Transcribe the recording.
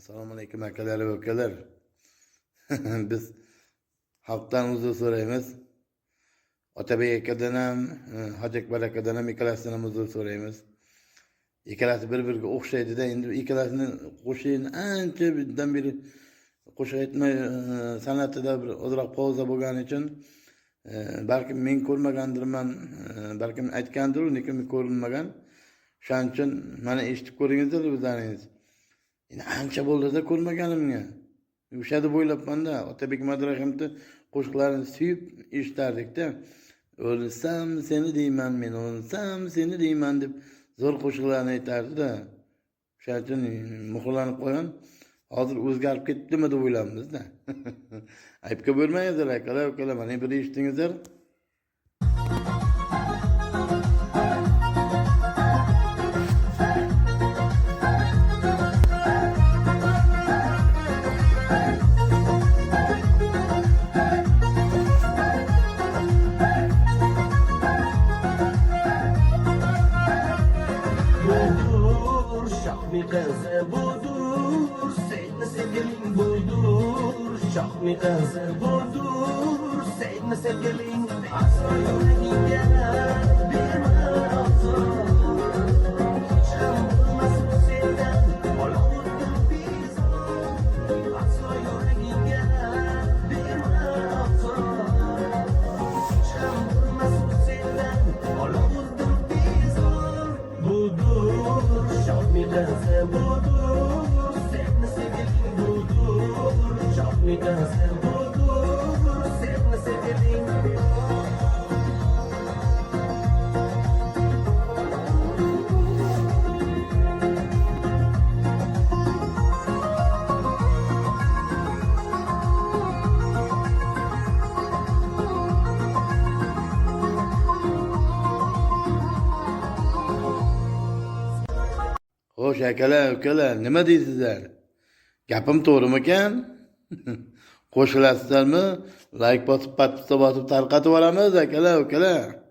Assalomu alaykum akalar va ukalar. Biz xalqdan uzr so'raymiz. Otabek akadan ham, Hoji Akbar akadan ham ikkalasidan ham uzr so'raymiz. Ikkalasi bir-biriga o'xshaydi-da, endi ikkalasini qo'shig'ini anchadan beri qo'shiq aytmay san'atida bir ozroq pauza bo'lgani uchun balkim men ko'rmagandirman, balkim aytgandir, lekin ko'rinmagan. Shuning uchun mana eshitib ko'ringizlar o'zlaringiz. Endi ancha bo'ldi-da ko'rmaganimga. O'sha deb o'ylabman-da, Otabek Madrahimni qo'shiqlarini suyib eshitardik-da. O'lsam seni deyman, men o'lsam seni deyman deb zo'r qo'shiqlarni aytardi-da. Shuning uchun muhrlanib qo'ygan. Hozir o'zgarib ketdimi deb o'ylamiz-da. Aybga bo'lmangizlar akalar, ukalar, mana bir eshitdingizlar. Şahmi kızı budur, seni sevgilim budur. Şahmi kızı budur, seni sevgilim. Asla yüreğin gelir, bir mağazı. Çamurmaz bu sevden, olamuttum biz. Asla yüreğin gelir, bir mağazı. Çamurmaz bu sevden, olamuttum biz. Budur, şahmi kızı budur, seni sevgilim budur. Şahmi kızı budur, seni sevgilim. Xo'sh, akalar, ukalar, nima deysizlar? Gapim to'g'rimikan? Qo'shilasizlarmi? Like bosib, podpiska bosib tarqatib yuboramiz akalar, ukalar.